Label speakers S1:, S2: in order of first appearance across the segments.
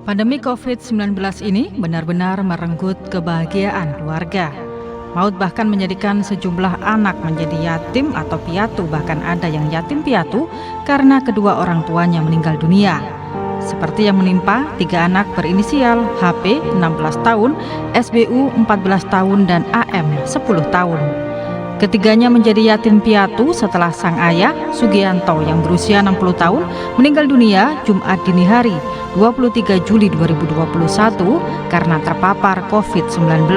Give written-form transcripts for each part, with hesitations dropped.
S1: Pandemi COVID-19 ini benar-benar merenggut kebahagiaan keluarga. Maut bahkan menjadikan sejumlah anak menjadi yatim atau piatu, bahkan ada yang yatim piatu karena kedua orang tuanya meninggal dunia. Seperti yang menimpa 3 anak berinisial HP 16 tahun, SBU 14 tahun, dan AM 10 tahun. Ketiganya menjadi yatim piatu setelah sang ayah, Sugianto, yang berusia 60 tahun, meninggal dunia Jumat dini hari 23 Juli 2021 karena terpapar COVID-19.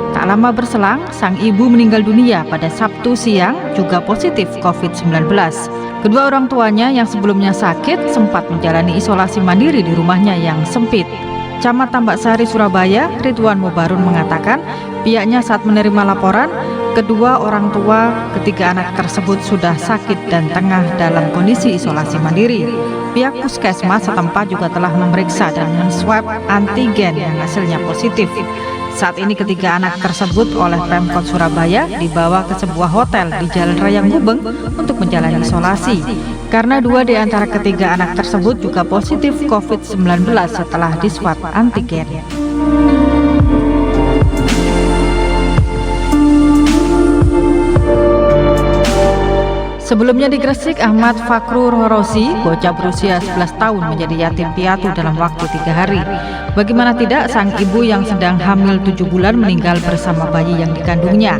S1: Tak lama berselang, sang ibu meninggal dunia pada Sabtu siang juga positif COVID-19. Kedua orang tuanya yang sebelumnya sakit sempat menjalani isolasi mandiri di rumahnya yang sempit. Camat Tambak Sari, Surabaya, Ridwan Mubarun mengatakan pihaknya saat menerima laporan kedua orang tua ketiga anak tersebut sudah sakit dan tengah dalam kondisi isolasi mandiri. Pihak puskesmas setempat juga telah memeriksa dan menswab antigen yang hasilnya positif. Saat ini ketiga anak tersebut oleh Pemkot Surabaya dibawa ke sebuah hotel di Jalan Raya Gubeng untuk menjalani isolasi. Karena 2 di antara ketiga anak tersebut juga positif COVID-19 setelah diswab antigen. Sebelumnya di Gresik, Ahmad Fakrur Horosi, bocah berusia 11 tahun, menjadi yatim piatu dalam waktu 3 hari. Bagaimana tidak, sang ibu yang sedang hamil 7 bulan meninggal bersama bayi yang dikandungnya.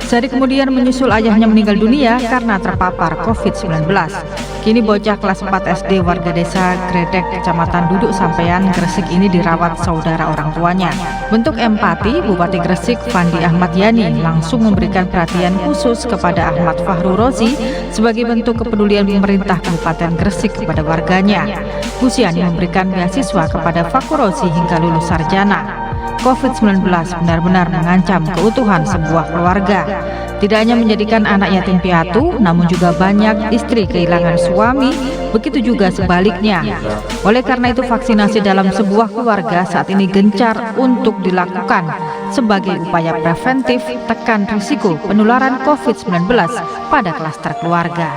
S1: Sehari kemudian menyusul ayahnya meninggal dunia karena terpapar COVID-19. Kini bocah kelas 4 SD warga desa Gredek, Kecamatan Duduk Sampean, Gresik ini dirawat saudara orang tuanya. Bentuk empati, Bupati Gresik Fandi Ahmad Yani langsung memberikan perhatian khusus kepada Ahmad Fakrur Horosi sebagai bentuk kepedulian pemerintah Kabupaten Gresik kepada warganya. Gus Yani memberikan beasiswa kepada Fakrur Horosi hingga lulus sarjana. COVID-19 benar-benar mengancam keutuhan sebuah keluarga. Tidak hanya menjadikan anak yatim piatu, namun juga banyak istri kehilangan suami, begitu juga sebaliknya. Oleh karena itu, vaksinasi dalam sebuah keluarga saat ini gencar untuk dilakukan sebagai upaya preventif tekan risiko penularan COVID-19 pada klaster keluarga.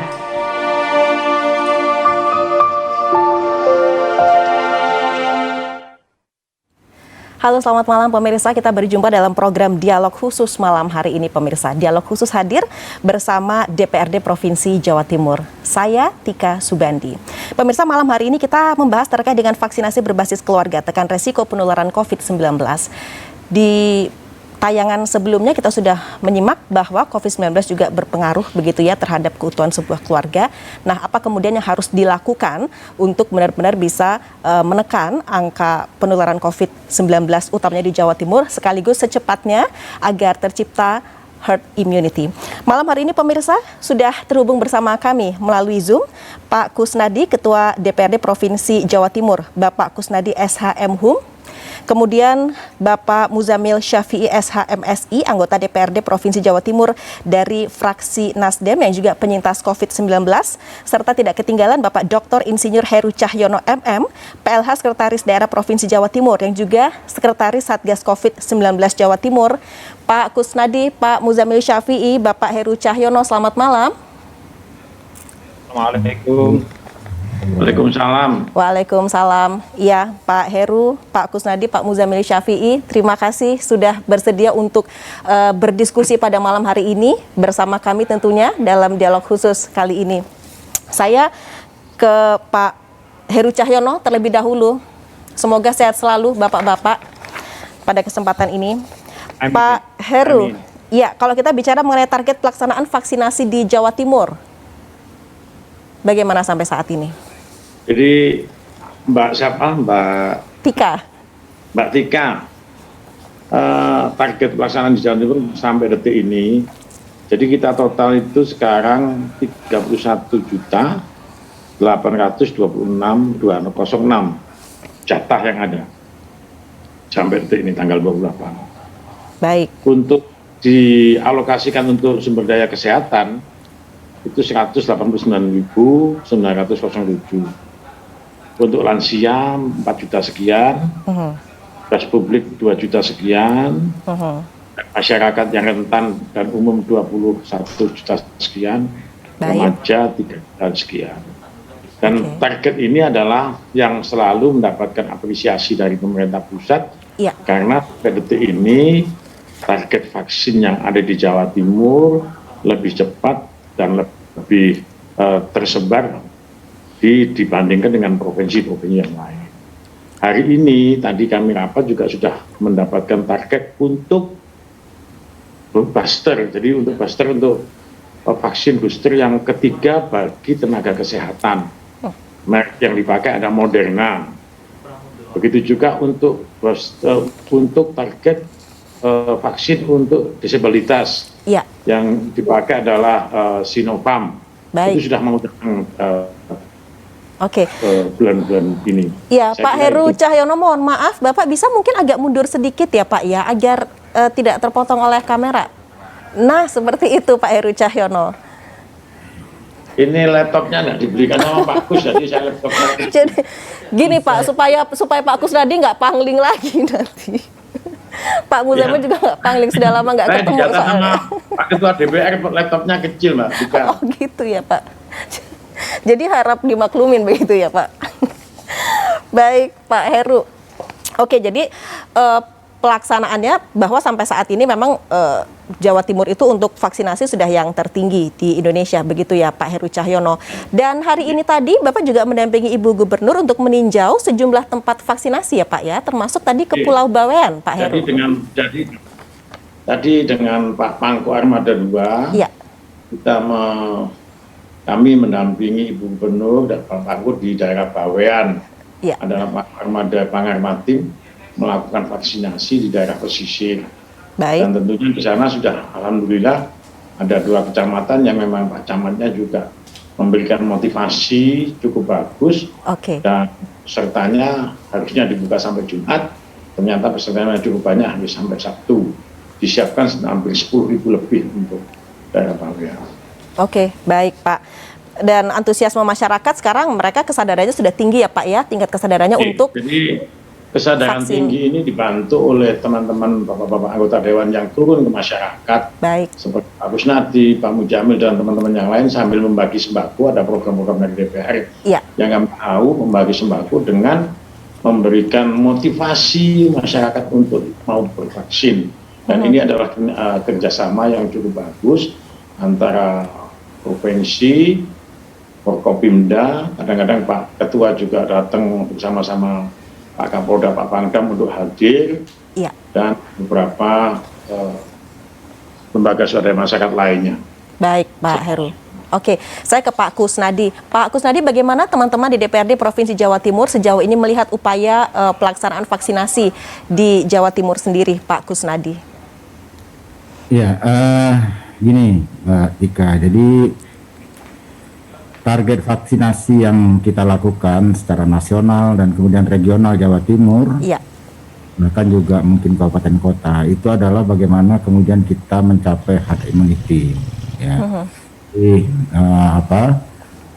S2: Halo, selamat malam pemirsa. Kita berjumpa dalam program Dialog Khusus malam hari ini pemirsa. Dialog Khusus hadir bersama DPRD Provinsi Jawa Timur. Saya Tika Subandi. Pemirsa, malam hari ini kita membahas terkait dengan vaksinasi berbasis keluarga tekan resiko penularan COVID-19. Di tayangan sebelumnya kita sudah menyimak bahwa COVID-19 juga berpengaruh begitu ya terhadap keutuhan sebuah keluarga. Nah, apa kemudian yang harus dilakukan untuk benar-benar bisa menekan angka penularan COVID-19 utamanya di Jawa Timur sekaligus secepatnya agar tercipta herd immunity. Malam hari ini pemirsa sudah terhubung bersama kami melalui Zoom Pak Kusnadi, Ketua DPRD Provinsi Jawa Timur, Bapak Kusnadi SHM Hum. Kemudian Bapak Muzamil Syafi'i SHMSI, anggota DPRD Provinsi Jawa Timur dari fraksi Nasdem yang juga penyintas COVID-19. Serta tidak ketinggalan Bapak Dr. Insinyur Heru Cahyono MM, PLH Sekretaris Daerah Provinsi Jawa Timur yang juga Sekretaris Satgas COVID-19 Jawa Timur. Pak Kusnadi, Pak Muzamil Syafi'i, Bapak Heru Cahyono, selamat malam.
S3: Assalamualaikum. Waalaikumsalam.
S2: Waalaikumsalam. Iya, Pak Heru, Pak Kusnadi, Pak Muzamil Syafi'i, terima kasih sudah bersedia untuk berdiskusi pada malam hari ini bersama kami tentunya dalam dialog khusus kali ini. Saya ke Pak Heru Cahyono terlebih dahulu. Semoga sehat selalu Bapak-bapak pada kesempatan ini.
S3: Amin.
S2: Pak Heru,
S3: Amin.
S2: Ya, kalau kita bicara mengenai target pelaksanaan vaksinasi di Jawa Timur, bagaimana sampai saat ini?
S3: Jadi Mbak siapa?
S2: Tika.
S3: Mbak Tika. Target pelaksanaan di Jawa Timur sampai detik ini, jadi kita total itu sekarang 31.826.206 jatah yang ada sampai detik ini tanggal 28.
S2: Baik.
S3: Untuk dialokasikan untuk sumber daya kesehatan itu 189.907. Untuk lansia 4 juta sekian, petugas publik 2 juta sekian, masyarakat yang rentan dan umum 21 juta sekian, remaja 3 juta sekian. Dan target ini adalah yang selalu mendapatkan apresiasi dari pemerintah pusat, karena pada detik ini target vaksin yang ada di Jawa Timur lebih cepat dan lebih tersebar dibandingkan dengan provinsi-provinsi yang lain. Hari ini tadi kami rapat juga sudah mendapatkan target untuk booster, jadi untuk booster untuk vaksin booster yang ketiga bagi tenaga kesehatan. Merek yang dipakai ada Moderna. Begitu juga untuk target vaksin untuk disabilitas yang dipakai adalah Sinopharm. Itu sudah mau datang bulan-bulan ini.
S2: Ya, Pak Heru Cahyono, mohon maaf, Bapak bisa mungkin agak mundur sedikit ya Pak ya, agar tidak terpotong oleh kamera. Nah, seperti itu Pak Heru Cahyono.
S3: Ini laptopnya nggak dibelikan sama Pak Kus, jadi saya laptopnya.
S2: Jadi gini Pak, supaya Pak Kusnadi nggak pangling lagi nanti. Pak Muzamil juga nggak pangling, sudah lama nggak ketemu soalnya.
S3: Pak Ketua DPR laptopnya kecil Mbak.
S2: Oh gitu ya Pak. Jadi harap dimaklumin begitu ya Pak. Baik Pak Heru. Oke, jadi pelaksanaannya bahwa sampai saat ini memang Jawa Timur itu untuk vaksinasi sudah yang tertinggi di Indonesia, begitu ya Pak Heru Cahyono. Dan hari ini tadi Bapak juga mendampingi Ibu Gubernur untuk meninjau sejumlah tempat vaksinasi ya Pak ya, termasuk tadi ke Pulau Bawean Pak Heru.
S3: Tadi dengan Pak Pangko Armada 2, kami mendampingi Ibu Gubernur dan Pak Pangko di daerah Bawean. Adalah Pak Armada Pangarmatim melakukan vaksinasi di daerah pesisir. Dan tentunya di sana sudah alhamdulillah ada 2 kecamatan yang memang Pak Camatnya juga memberikan motivasi cukup bagus. Dan pesertanya harusnya dibuka sampai Jumat, ternyata pesertanya cukup banyak habis sampai Sabtu. Disiapkan hampir 10.000 lebih untuk daerah Bawean.
S2: Oke, baik Pak. Dan antusiasme masyarakat sekarang mereka kesadarannya sudah tinggi ya Pak ya, tingkat kesadarannya untuk
S3: kesadaran
S2: vaksin.
S3: Tinggi ini dibantu oleh teman-teman bapak-bapak anggota dewan yang turun ke masyarakat, seperti Pak Kusnadi, Pak Muzamil dan teman-teman yang lain sambil membagi sembako. Ada program-program dari DPR yang kami tahu membagi sembako dengan memberikan motivasi masyarakat untuk mau bervaksin. Dan ini adalah kerjasama yang cukup bagus antara provinsi, Forkopimda, kadang-kadang Pak Ketua juga datang bersama-sama Pak Kapolda, Pak Pangdam untuk hadir, dan beberapa lembaga swadaya masyarakat lainnya.
S2: Baik, Pak Heru. Oke, saya ke Pak Kusnadi. Pak Kusnadi, bagaimana teman-teman di DPRD Provinsi Jawa Timur sejauh ini melihat upaya pelaksanaan vaksinasi di Jawa Timur sendiri, Pak Kusnadi?
S4: Ya, gini Mbak Tika, jadi target vaksinasi yang kita lakukan secara nasional dan kemudian regional Jawa Timur, bahkan juga mungkin kabupaten kota, itu adalah bagaimana kemudian kita mencapai herd immunity, ya,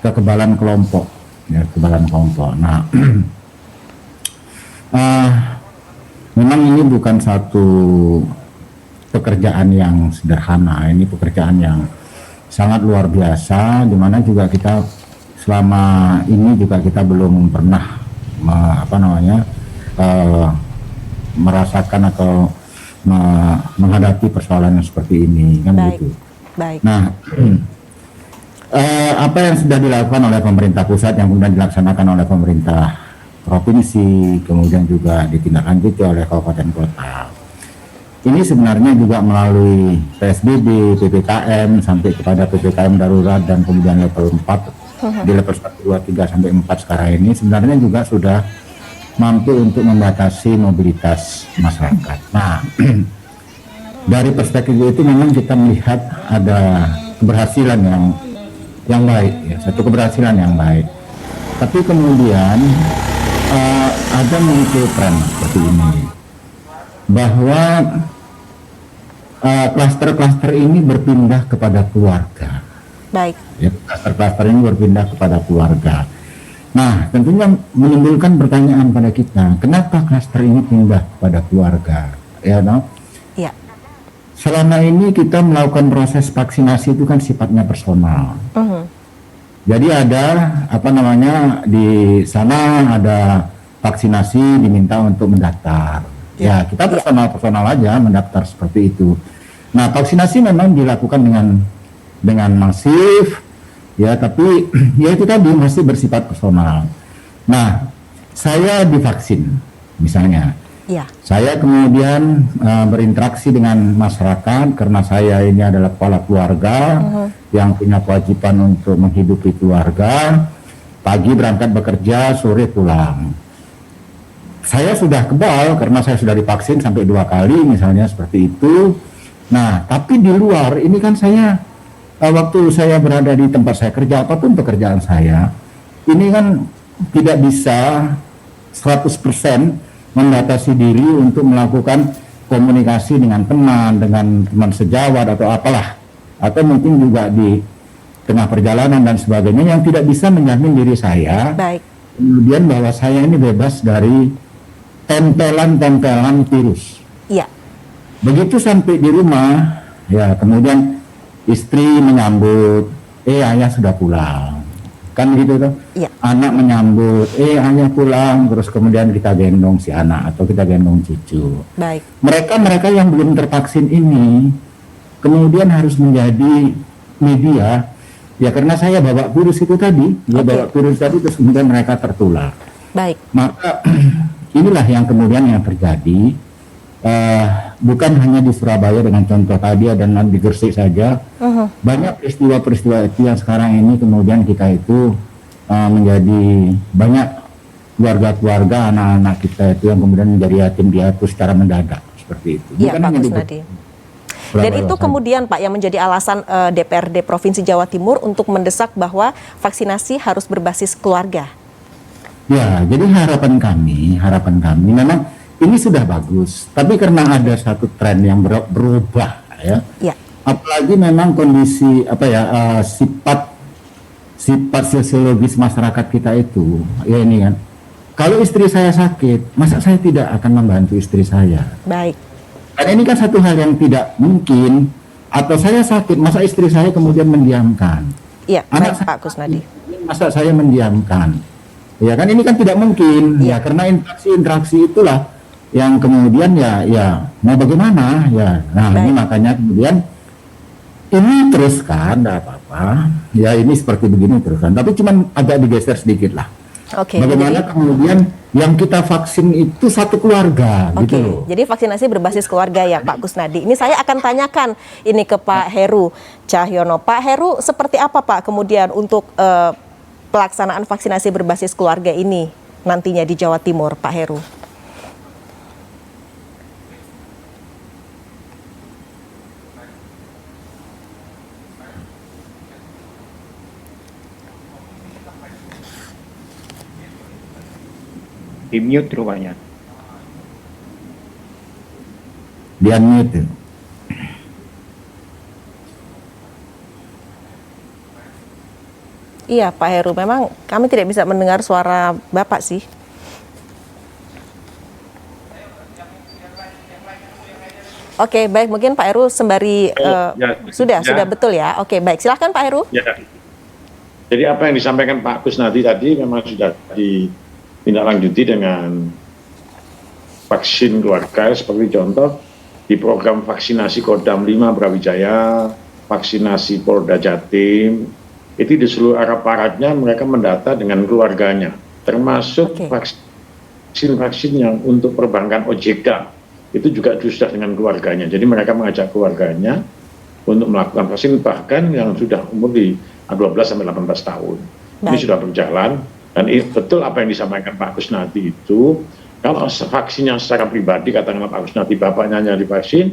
S4: kekebalan kelompok, ya, kekebalan kelompok. Nah, memang ini bukan satu pekerjaan yang sederhana, ini pekerjaan yang sangat luar biasa, di mana juga kita selama ini juga kita belum pernah merasakan atau menghadapi persoalan yang seperti ini, kan gitu. Nah, apa yang sudah dilakukan oleh pemerintah pusat yang kemudian dilaksanakan oleh pemerintah provinsi, kemudian juga ditindaklanjuti oleh kabupaten kota. Ini sebenarnya juga melalui PSBB, PPKM, sampai kepada PPKM darurat dan kemudian level 4, di level 1, 2, 3, sampai 4 sekarang ini sebenarnya juga sudah mampu untuk membatasi mobilitas masyarakat. Nah, dari perspektif itu memang kita melihat ada keberhasilan yang baik, ya, satu keberhasilan yang baik. Tapi kemudian ada muncul tren seperti ini, bahwa klaster-klaster ini berpindah kepada keluarga. Ya, klaster-klaster ini berpindah kepada keluarga. Nah, tentunya menimbulkan pertanyaan pada kita, kenapa klaster ini pindah kepada keluarga? Ya, Selama ini kita melakukan proses vaksinasi itu kan sifatnya personal. Jadi ada di sana ada vaksinasi diminta untuk mendaftar. Ya kita personal aja mendaftar seperti itu. Nah vaksinasi memang dilakukan dengan masif, ya tapi ya itu tadi masih bersifat personal. Nah saya divaksin misalnya. Ya. Saya kemudian berinteraksi dengan masyarakat karena saya ini adalah kepala keluarga yang punya kewajiban untuk menghidupi keluarga. Pagi berangkat bekerja, sore pulang. Saya sudah kebal karena saya sudah divaksin sampai 2 kali misalnya seperti itu. Nah, tapi di luar ini kan saya waktu saya berada di tempat saya kerja apapun pekerjaan saya, ini kan tidak bisa 100% membatasi diri untuk melakukan komunikasi dengan teman sejawat atau apalah, atau mungkin juga di tengah perjalanan dan sebagainya yang tidak bisa menjamin diri saya. Baik. Kemudian bahwa saya ini bebas dari tempelan virus. Iya. Begitu sampai di rumah, ya kemudian istri menyambut, ayah sudah pulang. Kan gitu tuh. Iya. Anak menyambut, ayah pulang, terus kemudian kita gendong si anak atau kita gendong cucu. Baik. Mereka yang belum tervaksin ini kemudian harus menjadi media, ya karena saya bawa virus itu tadi, bawa virus tadi terus kemudian mereka tertular. Baik. Maka inilah yang kemudian yang terjadi, bukan hanya di Surabaya dengan contoh tadi dan di Gresik saja, banyak peristiwa-peristiwa itu yang sekarang ini kemudian kita itu menjadi banyak keluarga-keluarga anak-anak kita itu yang kemudian menjadi yatim piatu secara mendadak seperti itu. Iya, Pak Kusnadi. Dan itu kemudian Pak yang menjadi alasan DPRD Provinsi Jawa Timur untuk mendesak bahwa vaksinasi harus berbasis keluarga. Ya, jadi harapan kami memang ini sudah bagus, tapi karena ada satu tren yang berubah ya. Apalagi memang kondisi sifat sosiologis masyarakat kita itu ya ini kan. Kalau istri saya sakit, masa saya tidak akan membantu istri saya? Baik. Karena ini kan satu hal yang tidak mungkin. Atau saya sakit, masa istri saya kemudian mendiamkan? Iya, anak Pak Kusnadi. Masa saya mendiamkan? Ya kan ini kan tidak mungkin. Ya karena interaksi itulah yang kemudian ya mau bagaimana ya. Nah ini makanya kemudian ini teruskan, tidak apa-apa. Ya ini seperti begini teruskan. Tapi cuman agak digeser sedikit lah. Oke. Bagaimana kemudian yang kita vaksin itu satu keluarga, gitu loh. Jadi vaksinasi berbasis keluarga ya Pak Kusnadi. Ini saya akan tanyakan ini ke Pak Heru Cahyono. Pak Heru, seperti apa Pak kemudian untuk pelaksanaan vaksinasi berbasis keluarga ini nantinya di Jawa Timur, Pak Heru?
S5: Di mute rupanya.
S4: Di unmute.
S2: Iya Pak Heru, memang kami tidak bisa mendengar suara Bapak sih. Oke, baik, mungkin Pak Heru sembari sudah betul ya. Oke, baik, silahkan Pak Heru.
S3: Ya. Jadi apa yang disampaikan Pak Kusnadi tadi memang sudah ditindaklanjuti dengan vaksin keluarga, seperti contoh di program vaksinasi Kodam 5 Brawijaya, vaksinasi Polda Jatim, itu di seluruh aparatnya mereka mendata dengan keluarganya, termasuk vaksin yang untuk perbankan OJK, itu juga sudah dengan keluarganya. Jadi mereka mengajak keluarganya untuk melakukan vaksin, bahkan yang sudah umur di 12-18 tahun. Ini sudah berjalan. Dan betul apa yang disampaikan Pak Kusnadi itu, kalau vaksinnya secara pribadi, katakanlah Pak Kusnadi, bapaknya hanya divaksin,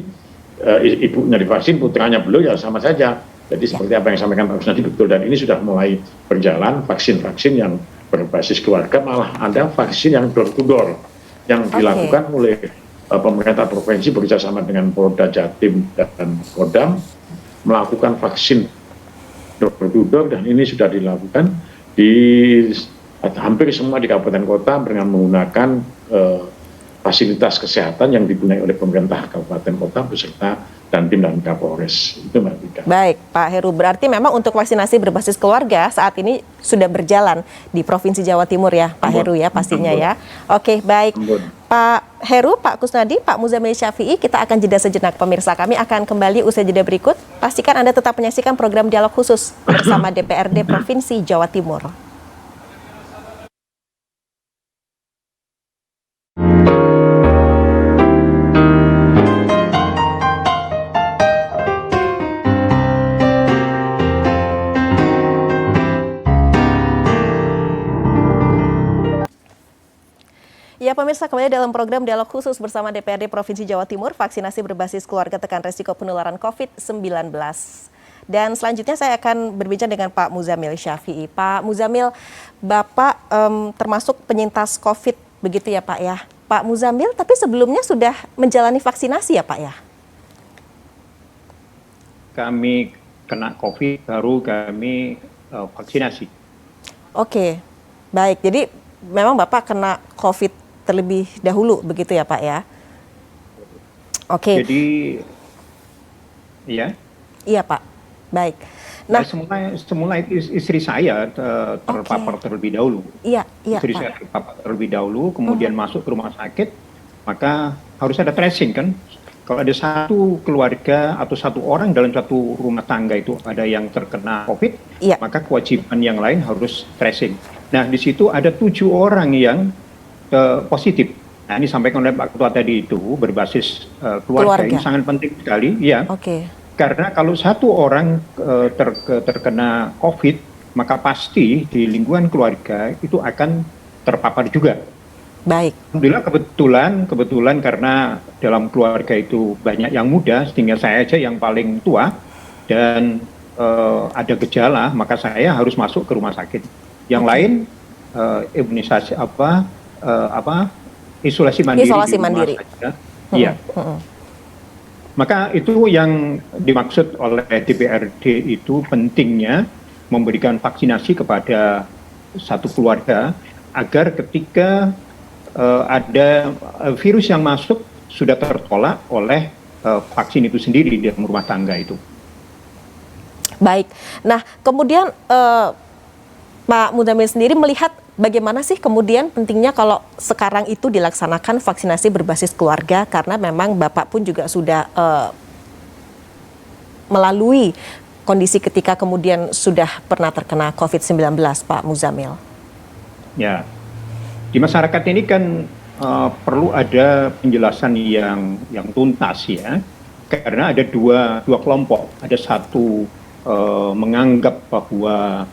S3: ibunya divaksin, putranya belum, ya sama saja. Jadi seperti apa yang disampaikan Pak Kusnadi betul, dan ini sudah mulai berjalan, vaksin-vaksin yang berbasis keluarga, malah ada vaksin yang door to door, yang dilakukan oleh pemerintah provinsi bekerjasama dengan Polda Jatim dan Kodam, melakukan vaksin door to door, dan ini sudah dilakukan di hampir semua di kabupaten kota dengan menggunakan fasilitas kesehatan yang digunakan oleh pemerintah kabupaten kota beserta dan tim dan Kapolres. Itu Mbak Tika.
S2: Baik, Pak Heru, berarti memang untuk vaksinasi berbasis keluarga saat ini sudah berjalan di Provinsi Jawa Timur ya, Pak Heru ya pastinya ya. Oke, baik. Pak Heru, Pak Kusnadi, Pak Muzamil Syafi'i, kita akan jeda sejenak pemirsa. Kami akan kembali usai jeda berikut. Pastikan Anda tetap menyaksikan program Dialog Khusus bersama DPRD Provinsi Jawa Timur. Ya pemirsa, kembali dalam program Dialog Khusus bersama DPRD Provinsi Jawa Timur, vaksinasi berbasis keluarga tekan resiko penularan COVID-19. Dan selanjutnya saya akan berbincang dengan Pak Muzamil Syafi'i. Pak Muzamil, Bapak termasuk penyintas COVID begitu ya Pak ya? Pak Muzamil, tapi sebelumnya sudah menjalani vaksinasi ya Pak ya?
S5: Kami kena COVID, baru kami vaksinasi. Oke,
S2: baik. Jadi memang Bapak kena COVID terlebih dahulu begitu ya Pak ya? Oke.
S5: Jadi, ya?
S2: Iya Pak, baik. Nah,
S5: semula istri saya terpapar terlebih dahulu.
S2: Iya,
S5: istri
S2: Pak.
S5: Saya terpapar terlebih dahulu, kemudian masuk ke rumah sakit, maka harus ada tracing kan? Kalau ada satu keluarga atau satu orang dalam satu rumah tangga itu ada yang terkena COVID, maka kewajiban yang lain harus tracing. Nah, di situ ada 7 orang yang positif. Nah, ini sampaikan oleh Pak Ketua tadi itu berbasis keluarga. Ini sangat penting sekali, ya. Karena kalau satu orang terkena COVID, maka pasti di lingkungan keluarga itu akan terpapar juga.
S2: Baik.
S5: Alhamdulillah kebetulan karena dalam keluarga itu banyak yang muda, sehingga saya aja yang paling tua dan ada gejala, maka saya harus masuk ke rumah sakit. Yang lain imunisasi isolasi mandiri.
S2: Isolasi mandiri.
S5: Iya. Maka itu yang dimaksud oleh DPRD itu pentingnya memberikan vaksinasi kepada satu keluarga agar ketika ada virus yang masuk sudah tertolak oleh vaksin itu sendiri di dalam rumah tangga itu.
S2: Baik. Nah, kemudian Pak Muzamil sendiri melihat bagaimana sih kemudian pentingnya kalau sekarang itu dilaksanakan vaksinasi berbasis keluarga, karena memang Bapak pun juga sudah melalui kondisi ketika kemudian sudah pernah terkena COVID-19, Pak Muzamil.
S5: Ya, di masyarakat ini kan perlu ada penjelasan yang tuntas ya, karena ada dua kelompok. Ada satu menganggap bahwa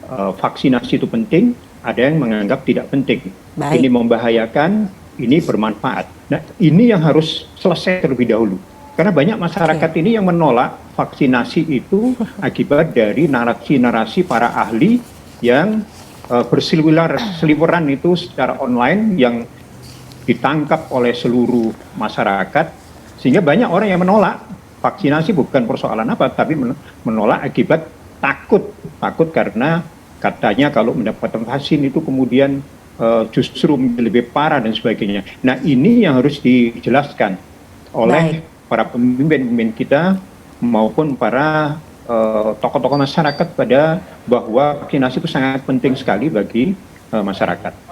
S5: vaksinasi itu penting, ada yang menganggap tidak penting. Baik. Ini membahayakan, ini bermanfaat. Nah, ini yang harus selesai terlebih dahulu. Karena banyak masyarakat ini yang menolak vaksinasi itu akibat dari narasi-narasi para ahli yang berseliweran itu secara online yang ditangkap oleh seluruh masyarakat, sehingga banyak orang yang menolak vaksinasi. Bukan persoalan apa, tapi menolak akibat takut karena katanya kalau mendapatkan vaksin itu kemudian justru lebih parah dan sebagainya. Nah, ini yang harus dijelaskan oleh para pemimpin kita maupun para tokoh-tokoh masyarakat pada bahwa vaksinasi itu sangat penting sekali bagi masyarakat.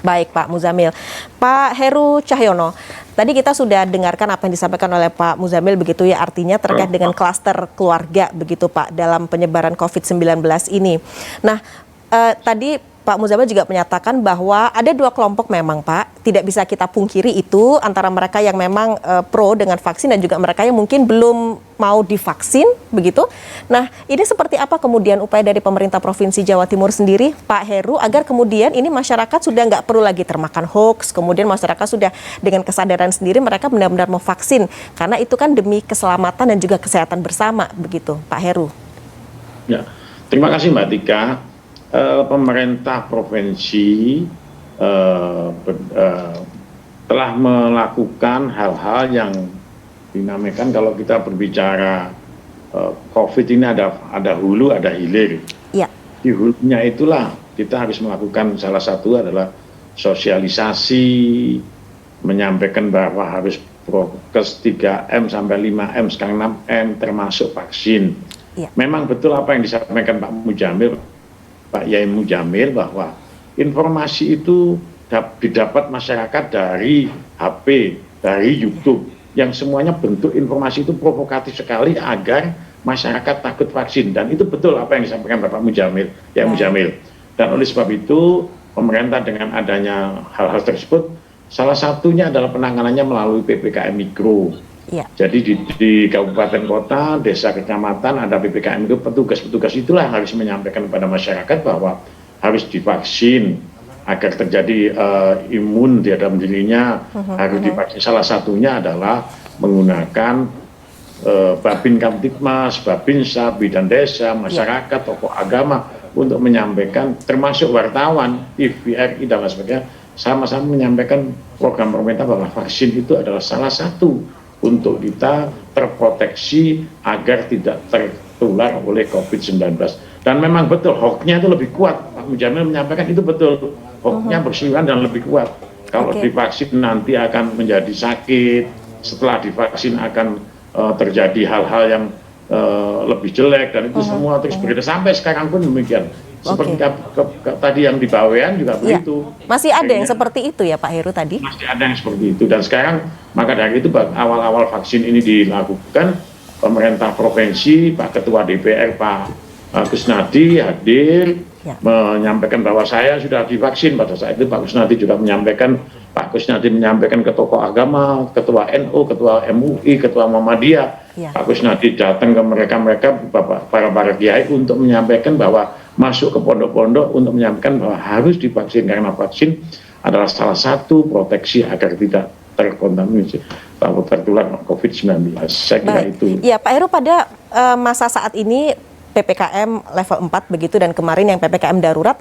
S2: Baik Pak Muzamil. Pak Heru Cahyono, tadi kita sudah dengarkan apa yang disampaikan oleh Pak Muzamil begitu ya, artinya terkait dengan klaster keluarga begitu Pak dalam penyebaran COVID-19 ini. Nah, tadi Pak Muzamil juga menyatakan bahwa ada 2 kelompok memang Pak, tidak bisa kita pungkiri itu, antara mereka yang memang pro dengan vaksin dan juga mereka yang mungkin belum mau divaksin begitu. Nah, ini seperti apa kemudian upaya dari pemerintah Provinsi Jawa Timur sendiri Pak Heru agar kemudian ini masyarakat sudah nggak perlu lagi termakan hoax, kemudian masyarakat sudah dengan kesadaran sendiri mereka benar-benar mau vaksin, karena itu kan demi keselamatan dan juga kesehatan bersama begitu Pak Heru.
S3: Ya, terima kasih Mbak Tika. Pemerintah provinsi telah melakukan hal-hal yang dinamakan, kalau kita berbicara COVID ini ada hulu, ada hilir. Ya. Di hulunya itulah kita harus melakukan, salah satu adalah sosialisasi, menyampaikan bahwa harus prokes 3M sampai 5M, sekarang 6M termasuk vaksin. Memang betul apa yang disampaikan Pak Mujamil, Pak Yai Mujamil, bahwa informasi itu didapat masyarakat dari HP, dari YouTube, yang semuanya bentuk informasi itu provokatif sekali agar masyarakat takut vaksin. Dan itu betul apa yang disampaikan Bapak Mujamil, Yai Mujamil. Dan oleh sebab itu pemerintah dengan adanya hal-hal tersebut, salah satunya adalah penanganannya melalui PPKM Mikro. Jadi di kabupaten kota, desa, kecamatan ada PPKM itu, petugas-petugas itulah yang harus menyampaikan kepada masyarakat bahwa harus divaksin agar terjadi imun di dalam dirinya, harus divaksin. Salah satunya adalah menggunakan Babin Kamtibmas, Babinsa, Bidan Desa, masyarakat, tokoh agama untuk menyampaikan, termasuk wartawan, TVRI dan lain sebagainya, sama-sama menyampaikan program pemerintah bahwa vaksin itu adalah salah satu untuk kita terproteksi agar tidak tertular oleh COVID-19. Dan memang betul, hoax-nya itu lebih kuat. Pak Mujamil menyampaikan itu betul, hoax-nya berseliweran dan lebih kuat. Kalau divaksin nanti akan menjadi sakit, setelah divaksin akan terjadi hal-hal yang lebih jelek, dan itu semua terus begitu. Sampai sekarang pun demikian. Seperti tadi yang di Bawean juga begitu.
S2: Masih ada yang seperti itu ya Pak Heru tadi?
S3: Masih ada yang seperti itu. Dan sekarang, maka dari itu awal-awal vaksin ini dilakukan, pemerintah provinsi, Pak Ketua DPR, Pak Kusnadi hadir, menyampaikan bahwa saya sudah divaksin. Pada saat itu Pak Kusnadi juga menyampaikan, Pak Kusnadi menyampaikan ke tokoh agama, Ketua NU, Ketua MUI, Ketua Muhammadiyah. Pak Kusnadi datang ke mereka-mereka, para kiai untuk menyampaikan bahwa masuk ke pondok-pondok untuk menyampaikan bahwa harus divaksin, karena vaksin adalah salah satu proteksi agar tidak terkontaminasi atau tertular COVID-19. Saya kira itu.
S2: Ya Pak Heru, pada masa saat ini PPKM level 4 begitu, dan kemarin yang PPKM darurat,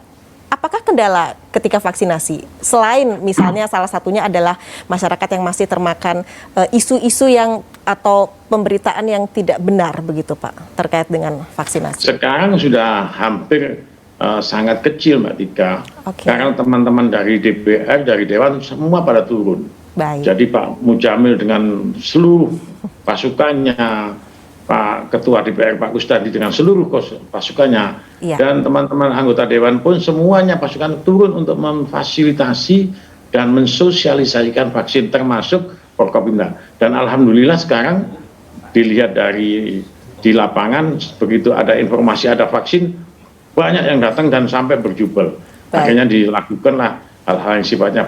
S2: apakah kendala ketika vaksinasi? Selain misalnya salah satunya adalah masyarakat yang masih termakan isu-isu yang atau pemberitaan yang tidak benar begitu Pak, terkait dengan vaksinasi?
S3: Sekarang sudah hampir sangat kecil Mbak Tika, karena teman-teman dari DPR, dari Dewan semua pada turun. Jadi Pak Mujamil dengan seluruh pasukannya, Pak Ketua DPR Pak Kusnadi dengan seluruh pasukannya, dan teman-teman anggota Dewan pun semuanya pasukan turun untuk memfasilitasi dan mensosialisasikan vaksin, termasuk Forkopimda. Dan alhamdulillah sekarang dilihat di lapangan, begitu ada informasi ada vaksin, banyak yang datang dan sampai berjubel. Akhirnya dilakukanlah hal-hal yang sifatnya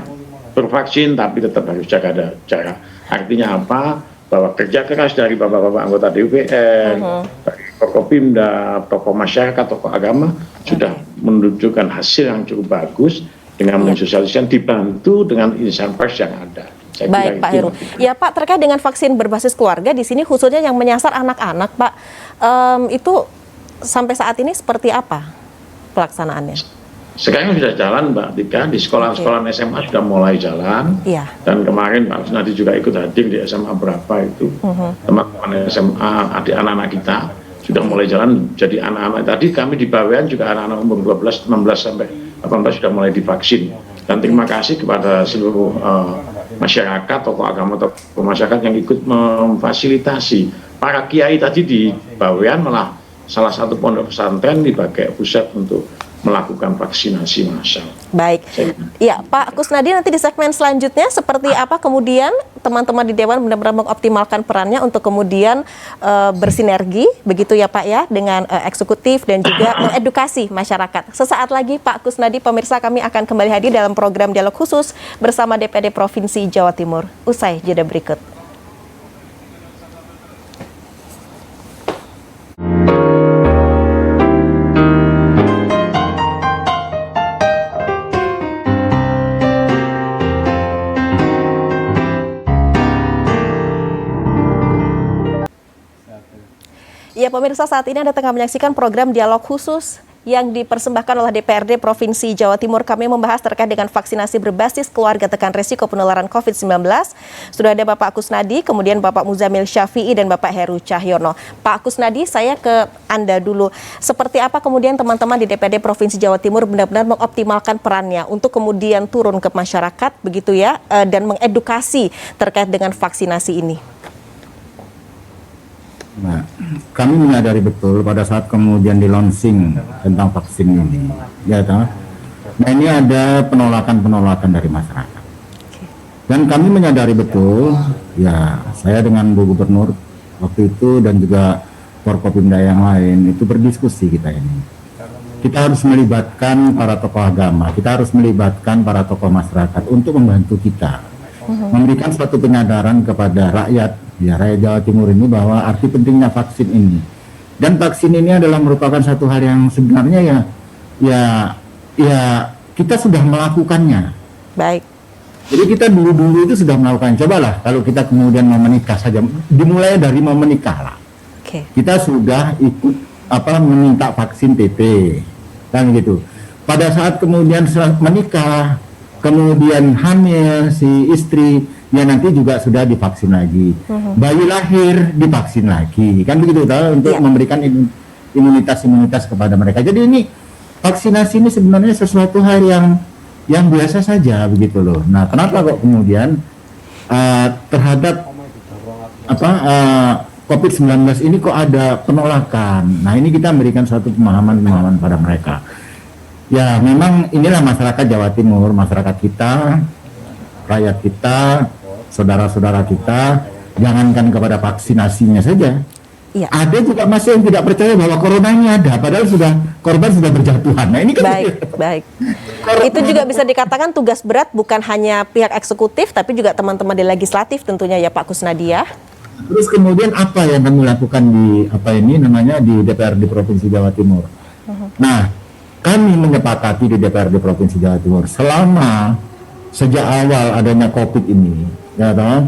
S3: bervaksin tapi tetap harus jaga jarak. Artinya apa? Bahwa kerja keras dari bapak-bapak anggota DPR, dari Forkopimda, tokoh masyarakat, tokoh agama sudah menunjukkan hasil yang cukup bagus dengan mensosialisasikan, dibantu dengan insan pers yang ada.
S2: Baik Pak Heru. Ya Pak, terkait dengan vaksin berbasis keluarga di sini khususnya yang menyasar anak-anak Pak, itu sampai saat ini seperti apa pelaksanaannya?
S3: Sekarang sudah jalan Mbak Tika, di sekolah-sekolah SMA sudah mulai jalan. Dan kemarin Pak Kusnadi juga ikut hadir di SMA berapa itu, teman-teman SMA, anak-anak kita sudah mulai jalan. Jadi anak-anak tadi kami di Bawean juga anak-anak umur 12, 16 sampai 18 sudah mulai divaksin. Dan terima kasih kepada seluruh masyarakat, tokoh agama, tokoh masyarakat yang ikut memfasilitasi. Para kiai tadi di Bawean malah salah satu pondok pesantren dipakai pusat untuk melakukan vaksinasi massal.
S2: Baik, ya Pak Kusnadi, nanti di segmen selanjutnya seperti apa kemudian teman-teman di Dewan benar-benar mengoptimalkan perannya untuk kemudian bersinergi, begitu ya Pak ya, dengan eksekutif dan juga mengedukasi masyarakat. Sesaat lagi Pak Kusnadi, pemirsa, kami akan kembali hadir dalam program Dialog Khusus bersama DPRD Provinsi Jawa Timur. Usai jeda berikut. Ya pemirsa, saat ini Anda tengah menyaksikan program Dialog Khusus yang dipersembahkan oleh DPRD Provinsi Jawa Timur. Kami membahas terkait dengan vaksinasi berbasis keluarga tekan risiko penularan COVID-19. Sudah ada Bapak Kusnadi, kemudian Bapak Muzamil Syafi'i, dan Bapak Heru Cahyono. Pak Kusnadi, saya ke Anda dulu. Seperti apa kemudian teman-teman di DPRD Provinsi Jawa Timur benar-benar mengoptimalkan perannya untuk kemudian turun ke masyarakat, begitu ya, dan mengedukasi terkait dengan vaksinasi ini?
S4: Nah, kami menyadari betul pada saat kemudian di launching tentang vaksin ini, ya toh. Nah, ini ada penolakan dari masyarakat. Dan kami menyadari betul, ya saya dengan Bu Gubernur waktu itu dan juga Forkopimda yang lain itu berdiskusi kita ini. Kita harus melibatkan para tokoh agama, kita harus melibatkan para tokoh masyarakat untuk membantu kita. Memberikan suatu penyadaran kepada rakyat, ya rakyat Jawa Timur ini bahwa arti pentingnya vaksin ini. Dan vaksin ini adalah merupakan satu hal yang sebenarnya ya kita sudah melakukannya.
S2: Baik.
S4: Jadi kita dulu itu sudah melakukan. Cobalah kalau kita kemudian mau menikah saja, dimulai dari mau menikah lah.
S2: Okay.
S4: Kita sudah ikut meminta vaksin TP, kan gitu. Pada saat kemudian menikah, kemudian hamil si istri, ya nanti juga sudah divaksin lagi. Bayi lahir divaksin lagi, kan begitu tahu, untuk memberikan imunitas kepada mereka. Jadi ini vaksinasi ini sebenarnya sesuatu hal yang biasa saja begitu loh. Nah, kenapa kok kemudian terhadap COVID-19 ini kok ada penolakan? Nah, ini kita memberikan suatu pemahaman pada mereka. Ya, memang inilah masyarakat Jawa Timur, masyarakat kita, rakyat kita, saudara-saudara kita, jangankan kepada vaksinasinya saja.
S2: Iya.
S4: Ada juga masih yang tidak percaya bahwa corona ini ada, padahal korban sudah berjatuhan. Nah, ini kan
S2: baik. Itu juga bisa dikatakan tugas berat bukan hanya pihak eksekutif, tapi juga teman-teman di legislatif tentunya ya Pak Kusnadi ya.
S4: Terus kemudian apa yang kami lakukan di DPRD Provinsi Jawa Timur? Nah, kami menyepakati di DPRD Provinsi Jawa Timur selama sejak awal adanya COVID ini, ya toh,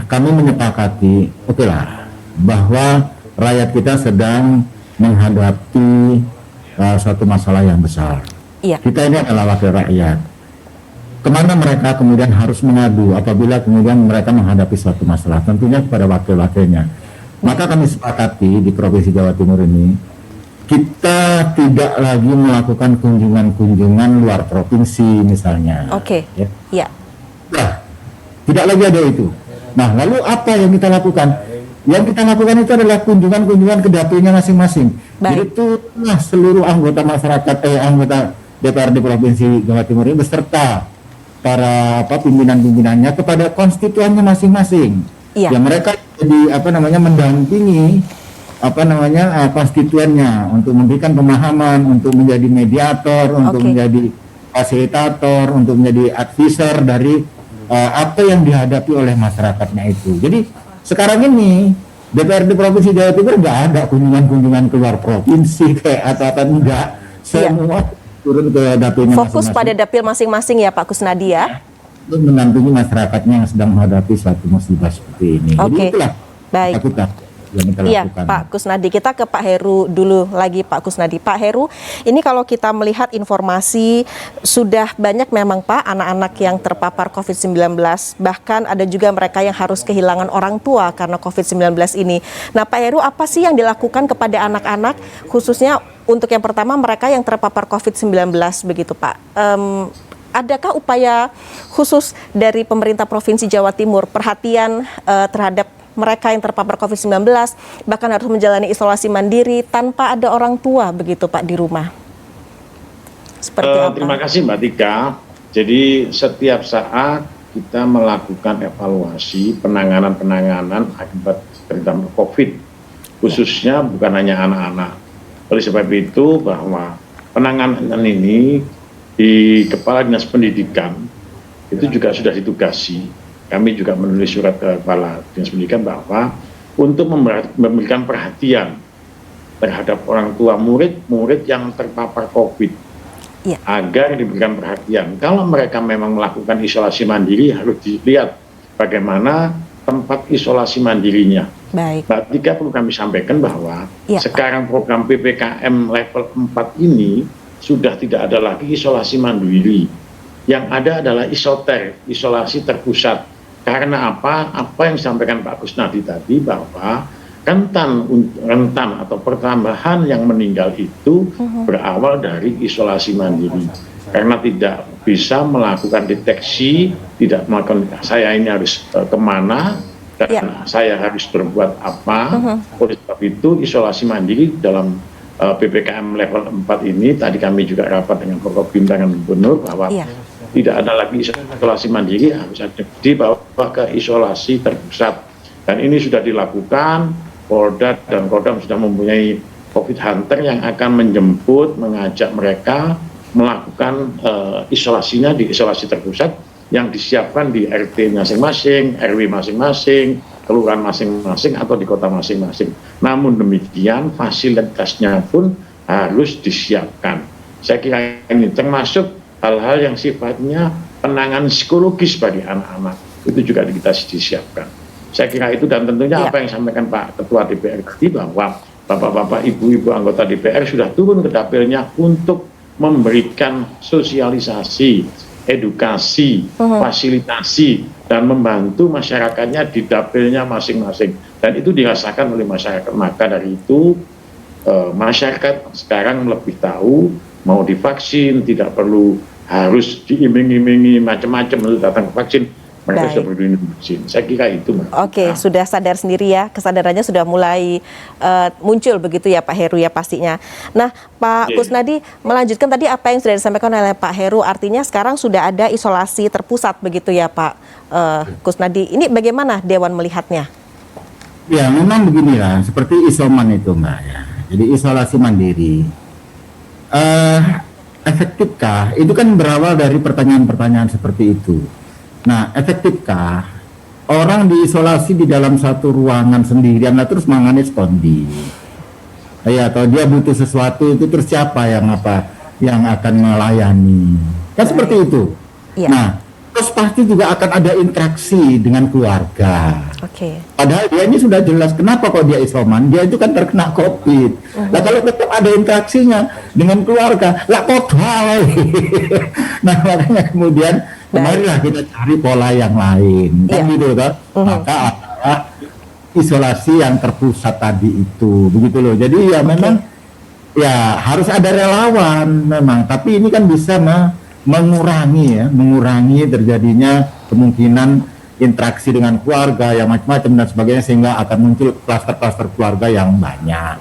S4: kami menyepakati, oke lah, bahwa rakyat kita sedang menghadapi suatu masalah yang besar.
S2: Iya.
S4: Kita ini adalah wakil rakyat. Kemana mereka kemudian harus mengadu apabila kemudian mereka menghadapi suatu masalah? Tentunya kepada wakil-wakilnya. Maka kami sepakati di Provinsi Jawa Timur ini, kita tidak lagi melakukan kunjungan-kunjungan luar provinsi misalnya.
S2: Oke. Ya.
S4: Nah, tidak lagi ada itu. Nah, lalu apa yang kita lakukan? Yang kita lakukan itu adalah kunjungan-kunjungan ke dapilnya masing-masing. Jadi itulah seluruh anggota masyarakat, anggota DPRD Provinsi Jawa Timur ini beserta para pimpinan-pimpinannya kepada konstituennya masing-masing.
S2: Iya.
S4: Ya mereka jadi mendampingi konstituennya untuk memberikan pemahaman, untuk menjadi mediator, untuk menjadi fasilitator, untuk menjadi advisor dari apa yang dihadapi oleh masyarakatnya itu. Jadi sekarang ini DPRD Provinsi Jawa Timur nggak ada kunjungan-kunjungan keluar provinsi kayak atau enggak, semua turun ke dapilnya
S2: fokus
S4: masing-masing.
S2: pada dapil masing-masing ya Pak Kusnadi ya.
S4: Untuk mendampingi masyarakatnya yang sedang menghadapi suatu musibah seperti ini. Jadi itulah kita lakukan.
S2: Pak Kusnadi, kita ke Pak Heru dulu lagi Pak Kusnadi. Pak Heru, ini kalau kita melihat informasi sudah banyak memang Pak anak-anak yang terpapar COVID-19, bahkan ada juga mereka yang harus kehilangan orang tua karena COVID-19 ini. Nah Pak Heru, apa sih yang dilakukan kepada anak-anak khususnya untuk yang pertama mereka yang terpapar COVID-19 begitu Pak? Adakah upaya khusus dari pemerintah Provinsi Jawa Timur perhatian terhadap mereka yang terpapar COVID-19 bahkan harus menjalani isolasi mandiri tanpa ada orang tua begitu Pak di rumah? Seperti apa?
S3: Terima kasih Mbak Tika. Jadi setiap saat kita melakukan evaluasi penanganan akibat terdampak COVID, khususnya bukan hanya anak-anak. Oleh sebab itu bahwa penanganan ini di Kepala Dinas Pendidikan itu juga sudah ditugasi. Kami juga menulis surat ke Kepala Dinas Pendidikan bahwa untuk memberikan perhatian terhadap orang tua murid yang terpapar COVID, agar diberikan perhatian. Kalau mereka memang melakukan isolasi mandiri, harus dilihat bagaimana tempat isolasi mandirinya.
S2: Baik.
S3: Mbak Tika, perlu kami sampaikan bahwa sekarang
S2: Pak.
S3: program PPKM level 4 ini sudah tidak ada lagi isolasi mandiri. Yang ada adalah isoter, isolasi terpusat. Karena apa? Apa yang disampaikan Pak Kusnadi tadi, bahwa rentan atau pertambahan yang meninggal itu berawal dari isolasi mandiri. Karena tidak bisa melakukan deteksi, tidak melakukan saya ini harus kemana, dan saya harus berbuat apa. Oleh sebab itu isolasi mandiri dalam PPKM level 4 ini, tadi kami juga rapat dengan Forkopimda dan Gubernur bahwa tidak ada lagi isolasi mandiri, harus dibawa ke isolasi terpusat. Dan ini sudah dilakukan, Polda dan Kodam sudah mempunyai COVID Hunter yang akan menjemput, mengajak mereka melakukan isolasinya di isolasi terpusat yang disiapkan di RT masing-masing, RW masing-masing, kelurahan masing-masing atau di kota masing-masing. Namun demikian fasilitasnya pun harus disiapkan. Saya kira ini termasuk hal-hal yang sifatnya penanganan psikologis bagi anak-anak itu juga kita disiapkan. Saya kira itu, dan tentunya apa yang disampaikan Pak Ketua DPR tadi, bahwa Bapak-bapak, Ibu-ibu anggota DPR sudah turun ke dapilnya untuk memberikan sosialisasi, edukasi, fasilitasi, dan membantu masyarakatnya di dapilnya masing-masing. Dan itu dirasakan oleh masyarakat. Maka dari itu masyarakat sekarang lebih tahu, mau divaksin, tidak perlu harus diiming-imingi macam-macam untuk datang ke vaksin. Mereka sudah berdiri vaksin. Saya kira itu, Mbak.
S2: Oke, sudah sadar sendiri ya, kesadarannya sudah mulai muncul begitu ya Pak Heru ya pastinya. Nah, Pak Kusnadi melanjutkan tadi apa yang sudah disampaikan oleh Pak Heru, artinya sekarang sudah ada isolasi terpusat begitu ya Pak Kusnadi. Ini bagaimana Dewan melihatnya?
S4: Ya, memang beginilah, seperti isoman itu Mbak ya. Jadi isolasi mandiri. Efektifkah? Itu kan berawal dari pertanyaan-pertanyaan seperti itu. Nah, efektifkah orang diisolasi di dalam satu ruangan sendirian lah terus mangane skondi? Ya, atau dia butuh sesuatu itu terus siapa yang akan melayani? Kan seperti itu. Nah, terus pasti juga akan ada interaksi dengan keluarga. Padahal dia ini sudah jelas kenapa kok dia isoman, dia itu kan terkena COVID. Nah, kalau tetap ada interaksinya dengan keluarga, lah kok Nah, makanya kemudian marilah kita cari pola yang lain, kan gitu kan? Maka adalah isolasi yang terpusat tadi itu, begitu loh. Jadi ya memang ya harus ada relawan memang, tapi ini kan bisa mengurangi terjadinya kemungkinan interaksi dengan keluarga yang macam-macam dan sebagainya, sehingga akan muncul klaster-klaster keluarga yang banyak.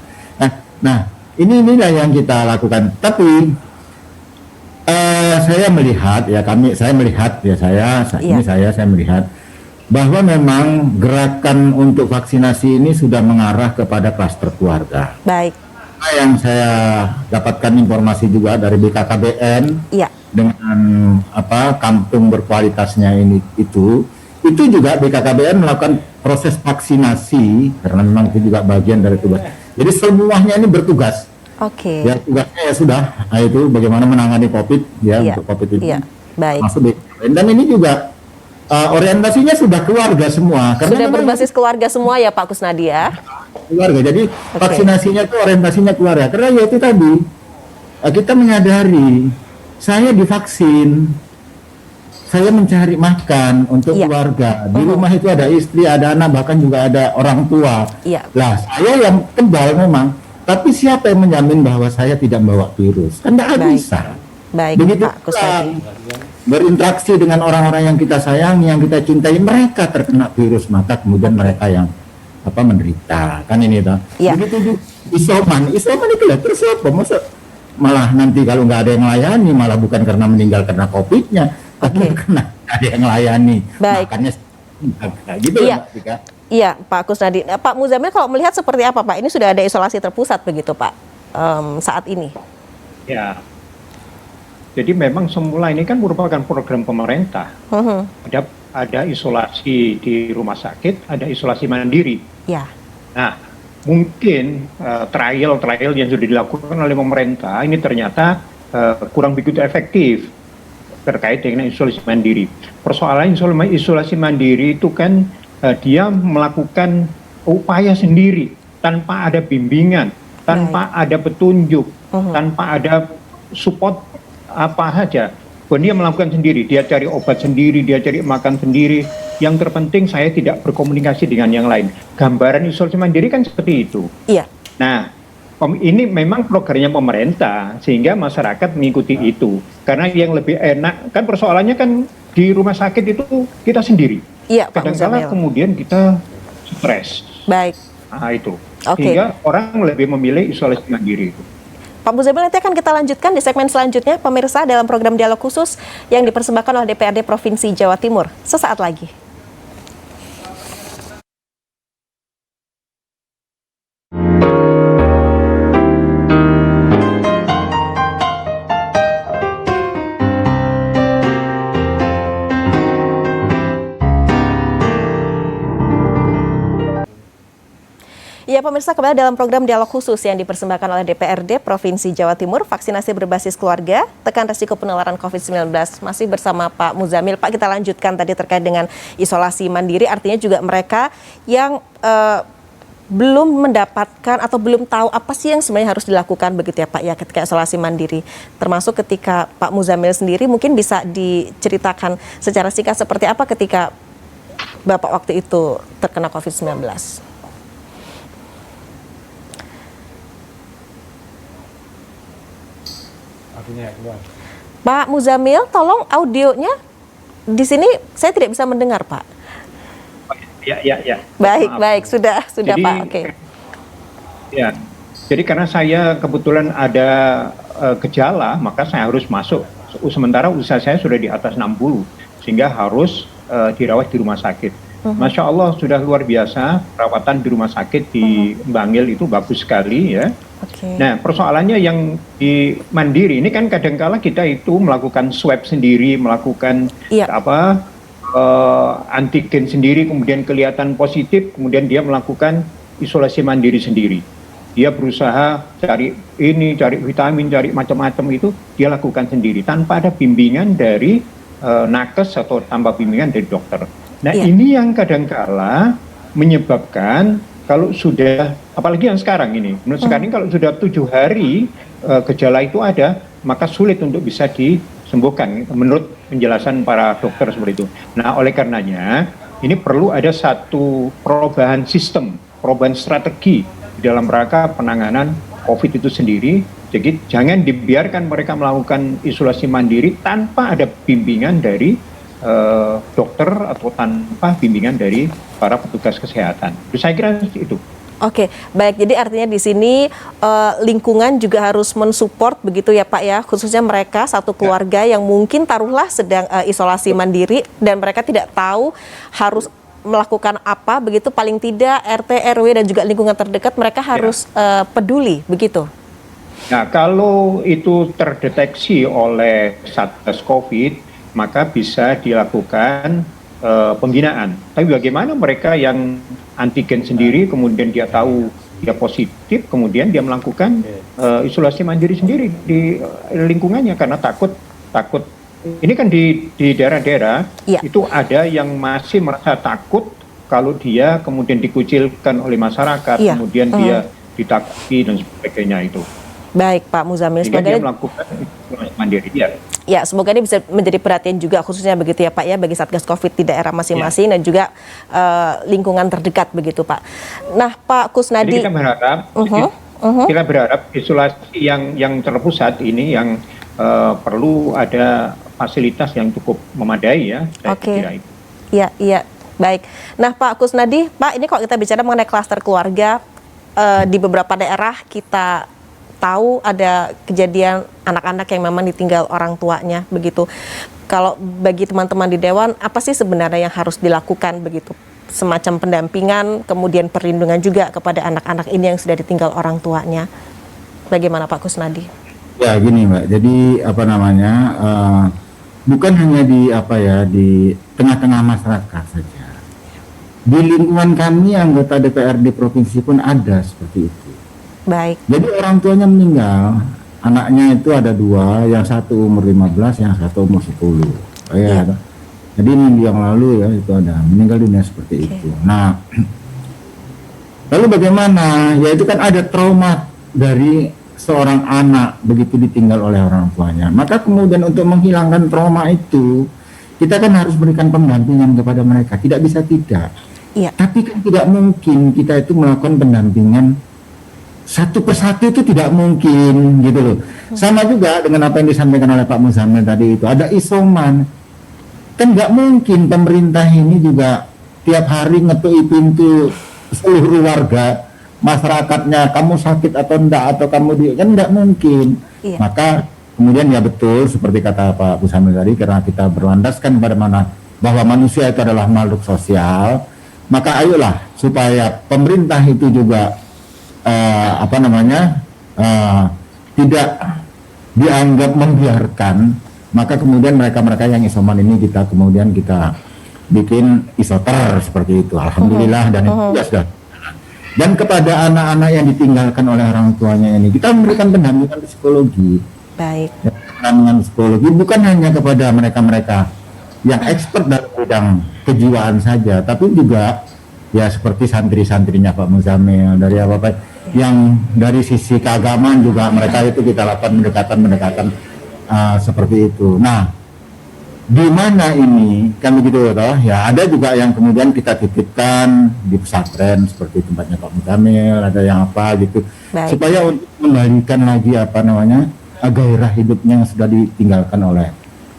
S4: Nah, inilah yang kita lakukan. Tapi saya melihat bahwa memang gerakan untuk vaksinasi ini sudah mengarah kepada klaster keluarga.
S2: Baik.
S4: Yang saya dapatkan informasi juga dari BKKBN dengan kampung berkualitasnya itu juga BKKBN melakukan proses vaksinasi karena memang itu juga bagian dari tugas. Jadi semuanya ini bertugas. Ya tugasnya ya sudah, itu bagaimana menangani COVID untuk COVID ini.
S2: Baik.
S4: Dan ini juga orientasinya sudah keluarga semua.
S2: Sudah berbasis keluarga semua ya Pak Kusnadi ya.
S4: Keluarga. Jadi vaksinasinya itu orientasinya keluarga. Karena ya itu tadi kita menyadari saya divaksin, saya mencari makan untuk keluarga. Di rumah itu ada istri, ada anak, bahkan juga ada orang tua. Lah saya yang kebal memang. Tapi siapa yang menjamin bahwa saya tidak membawa virus? Kan tidak bisa. Begitu
S2: Pak Kusnadi.
S4: Berinteraksi dengan orang-orang yang kita sayangi, yang kita cintai, mereka terkena virus, maka kemudian mereka yang menderita. Kan ini toh. Begitu isoman itu lah terus apa? Masa malah nanti kalau nggak ada yang melayani, malah bukan karena meninggal karena COVID-nya, tapi karena ada yang melayani. Makanya gitu ya, Mbak Tika.
S2: Iya, Pak Kusnadi. Pak Muzamil, kalau melihat seperti apa, Pak? Ini sudah ada isolasi terpusat begitu, Pak, saat ini?
S5: Ya, jadi memang semula ini kan merupakan program pemerintah. Ada isolasi di rumah sakit, ada isolasi mandiri. Nah, mungkin trial yang sudah dilakukan oleh pemerintah ini ternyata kurang begitu efektif terkait dengan isolasi mandiri. Persoalan isolasi mandiri itu kan dia melakukan upaya sendiri, tanpa ada bimbingan, tanpa ada petunjuk, tanpa ada support apa saja. Dia melakukan sendiri, dia cari obat sendiri, dia cari makan sendiri. Yang terpenting saya tidak berkomunikasi dengan yang lain. Gambaran isolasi mandiri kan seperti itu.
S2: Iya.
S5: Nah, ini memang programnya pemerintah, sehingga masyarakat mengikuti itu. Karena yang lebih enak, kan persoalannya kan di rumah sakit itu kita sendiri.
S2: Iya, Pak
S5: Kadang-kadang kemudian kita stres.
S2: Baik.
S5: Nah itu, sehingga orang lebih memilih isolasi mandiri itu.
S2: Pak Muzamil, nanti akan kita lanjutkan di segmen selanjutnya, pemirsa, dalam program dialog khusus yang dipersembahkan oleh DPRD Provinsi Jawa Timur. Sesaat lagi. Ya pemirsa, kembali dalam program dialog khusus yang dipersembahkan oleh DPRD Provinsi Jawa Timur, vaksinasi berbasis keluarga, tekan resiko penularan COVID-19. Masih bersama Pak Muzamil. Pak, kita lanjutkan tadi terkait dengan isolasi mandiri, artinya juga mereka yang belum mendapatkan atau belum tahu apa sih yang sebenarnya harus dilakukan begitu ya Pak ya ketika isolasi mandiri. Termasuk ketika Pak Muzamil sendiri mungkin bisa diceritakan secara singkat seperti apa ketika Bapak waktu itu terkena COVID-19. Pak Muzamil, tolong audionya di sini saya tidak bisa mendengar, Pak.
S5: Ya.
S2: Baik, sudah jadi, Pak. Oke.
S5: Ya, jadi karena saya kebetulan ada gejala, maka saya harus masuk. Sementara usia saya sudah di atas 60, sehingga harus dirawat di rumah sakit. Masya Allah, sudah luar biasa perawatan di rumah sakit di Bangil itu bagus sekali ya. Nah, persoalannya yang di mandiri ini kan kadangkala kita itu melakukan swab sendiri, melakukan antigen sendiri, kemudian kelihatan positif, kemudian dia melakukan isolasi mandiri sendiri. Dia berusaha cari ini, cari vitamin, cari macam-macam itu dia lakukan sendiri tanpa ada bimbingan dari nakes atau tanpa bimbingan dari dokter. Nah, ini yang kadangkala menyebabkan kalau sudah, apalagi yang sekarang ini, menurut sekarang kalau sudah 7 hari gejala itu ada, maka sulit untuk bisa disembuhkan menurut penjelasan para dokter seperti itu. Nah, oleh karenanya ini perlu ada satu perubahan sistem, perubahan strategi di dalam rangka penanganan COVID itu sendiri. Jadi jangan dibiarkan mereka melakukan isolasi mandiri tanpa ada bimbingan dari dokter atau tanpa bimbingan dari para petugas kesehatan. Saya kira itu.
S2: Oke, baik. Jadi artinya di sini lingkungan juga harus mensupport begitu ya Pak ya, khususnya mereka satu keluarga yang mungkin taruhlah sedang isolasi mandiri dan mereka tidak tahu harus melakukan apa begitu, paling tidak RT, RW dan juga lingkungan terdekat mereka harus peduli begitu.
S5: Nah, kalau itu terdeteksi oleh Satgas COVID, maka bisa dilakukan pembinaan. Tapi bagaimana mereka yang antigen sendiri, kemudian dia tahu dia positif, kemudian dia melakukan isolasi mandiri sendiri di lingkungannya karena takut. Ini kan di daerah-daerah itu ada yang masih merasa takut kalau dia kemudian dikucilkan oleh masyarakat, kemudian dia ditakuti dan sebagainya itu.
S2: Baik Pak Muzamil,
S5: semoga dia melakukan isolasi mandiri.
S2: Ya, semoga ini bisa menjadi perhatian juga khususnya begitu ya Pak ya bagi Satgas COVID di daerah masing-masing dan juga lingkungan terdekat begitu Pak. Nah Pak Kusnadi,
S5: jadi kita berharap isolasi yang terpusat ini yang perlu ada fasilitas yang cukup memadai ya.
S2: Oke. Iya, baik. Nah Pak Kusnadi, Pak ini kalau kita bicara mengenai klaster keluarga di beberapa daerah kita tahu ada kejadian anak-anak yang memang ditinggal orang tuanya begitu. Kalau bagi teman-teman di Dewan, apa sih sebenarnya yang harus dilakukan begitu? Semacam pendampingan, kemudian perlindungan juga kepada anak-anak ini yang sudah ditinggal orang tuanya. Bagaimana Pak Kusnadi?
S4: Ya gini Mbak, jadi bukan hanya di tengah-tengah masyarakat saja. Di lingkungan kami anggota DPRD provinsi pun ada seperti itu.
S2: Baik.
S4: Jadi orang tuanya meninggal, anaknya itu ada 2, yang satu umur 15, yang satu umur 10. Jadi minggu yang lalu ya itu ada meninggal dunia seperti itu. Nah, Lalu bagaimana? Ya itu kan ada trauma dari seorang anak begitu ditinggal oleh orang tuanya. Maka kemudian untuk menghilangkan trauma itu, kita kan harus berikan pendampingan kepada mereka. Tidak bisa tidak.
S2: Iya.
S4: Tapi kan tidak mungkin kita itu melakukan pendampingan satu persatu, itu tidak mungkin gitu loh. Sama juga dengan apa yang disampaikan oleh Pak Muzamil tadi itu. Ada isoman. Kan nggak mungkin pemerintah ini juga tiap hari ngetui pintu seluruh warga masyarakatnya, kamu sakit atau enggak, atau kamu kan enggak mungkin.
S2: Iya.
S4: Maka kemudian ya betul seperti kata Pak Muzamil tadi, karena kita berlandaskan pada mana bahwa manusia itu adalah makhluk sosial, maka ayolah supaya pemerintah itu juga tidak dianggap membiarkan, maka kemudian mereka-mereka yang isoman ini kita bikin isoter seperti itu. Alhamdulillah, dan itu sudah. Dan kepada anak-anak yang ditinggalkan oleh orang tuanya ini, kita memberikan pendampingan psikologi.
S2: Baik.
S4: Pendampingan psikologi bukan hanya kepada mereka-mereka yang expert dalam bidang kejiwaan saja, tapi juga ya seperti santri-santrinya Pak Muzamil, dari apa-apa yang dari sisi keagamaan juga mereka itu kita lakukan pendekatan seperti itu. Nah, di mana ini kan begitu toh ya, ada juga yang kemudian kita titipkan di pesantren seperti tempatnya Pak Muzamil, ada yang apa gitu.
S2: Baik.
S4: Supaya untuk kembalikan lagi gairah hidupnya yang sudah ditinggalkan oleh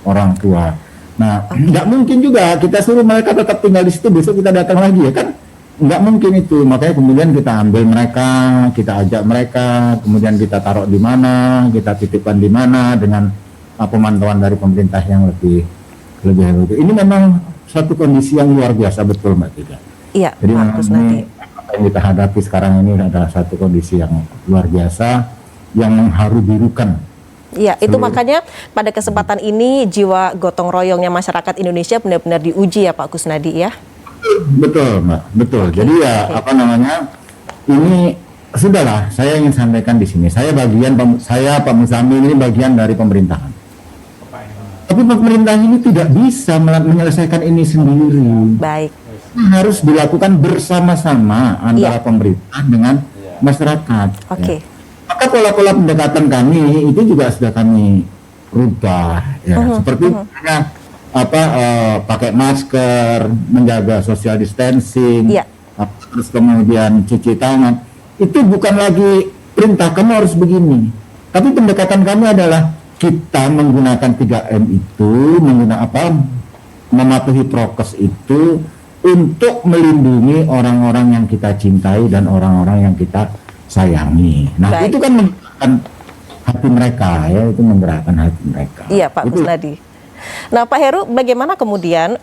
S4: orang tua. Nah, nggak mungkin juga kita suruh mereka tetap tinggal di situ, besok kita datang lagi, ya kan nggak mungkin itu. Makanya kemudian kita ambil mereka, kita ajak mereka, kemudian kita taruh di mana, kita titipkan di mana dengan pemantauan dari pemerintah yang lebih. Ini memang satu kondisi yang luar biasa, betul Mbak Tika.
S2: Iya,
S4: jadi
S2: bagus nanti.
S4: Apa yang kita hadapi sekarang ini adalah satu kondisi yang luar biasa, yang mengharu birukan.
S2: Iya, itu makanya pada kesempatan ini jiwa gotong royongnya masyarakat Indonesia benar-benar diuji ya Pak Kusnadi ya.
S4: Betul Mbak, betul. Jadi ya ini sudahlah, saya ingin sampaikan di sini. Saya Pak Muzamil ini bagian dari pemerintahan. Tapi pemerintah ini tidak bisa menyelesaikan ini sendiri.
S2: Baik.
S4: Harus dilakukan bersama-sama antara pemerintah dengan masyarakat.
S2: Oke.
S4: Ya. Maka pola-pola pendekatan kami itu juga sudah kami rubah, ya. Seperti pakai masker, menjaga social distancing, terus kemudian cuci tangan. Itu bukan lagi perintah kamu harus begini, tapi pendekatan kami adalah kita menggunakan 3M itu, mematuhi prokes itu untuk melindungi orang-orang yang kita cintai dan orang-orang yang kita sayangi. Nah,
S2: baik.
S4: Itu kan menggerakkan hati mereka, ya, itu menggerakkan hati mereka.
S2: Iya, Pak Kusnadi. Nah, Pak Heru, bagaimana kemudian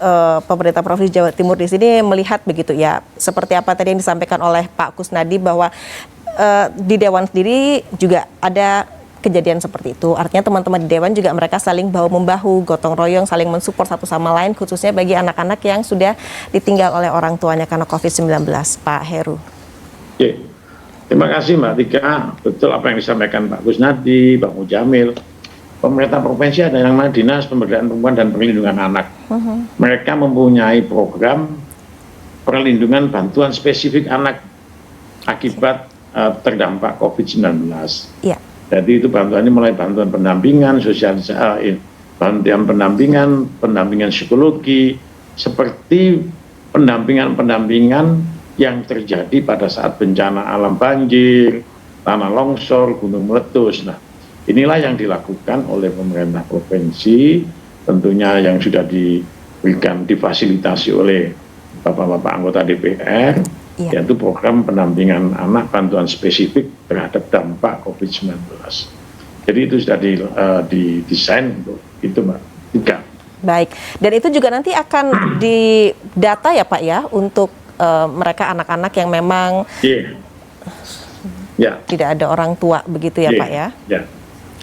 S2: pemerintah Provinsi Jawa Timur di sini melihat begitu ya, seperti apa tadi yang disampaikan oleh Pak Kusnadi bahwa di Dewan sendiri juga ada kejadian seperti itu. Artinya teman-teman di Dewan juga mereka saling bahu-membahu, gotong royong, saling mensupport satu sama lain, khususnya bagi anak-anak yang sudah ditinggal oleh orang tuanya karena COVID-19. Pak Heru.
S3: Oke. Terima kasih Mbak Tika. Betul apa yang disampaikan Pak Kusnadi, Pak Muzamil. Pemerintah provinsi ada yang namanya Dinas Pemberdayaan Perempuan dan Perlindungan Anak. Mereka mempunyai program perlindungan bantuan spesifik anak akibat terdampak COVID-19.
S2: Iya.
S3: Jadi itu bantuannya mulai bantuan pendampingan, bantuan pendampingan psikologi, seperti pendampingan yang terjadi pada saat bencana alam banjir, tanah longsor, gunung meletus. Nah, inilah yang dilakukan oleh pemerintah provinsi, tentunya yang sudah difasilitasi oleh Bapak-Bapak anggota DPR, yaitu program pendampingan anak bantuan spesifik terhadap dampak COVID-19. Jadi itu sudah didesain untuk itu Mbak Tika.
S2: Baik, dan itu juga nanti akan didata ya Pak ya, untuk mereka anak-anak yang memang tidak ada orang tua begitu ya Pak ya?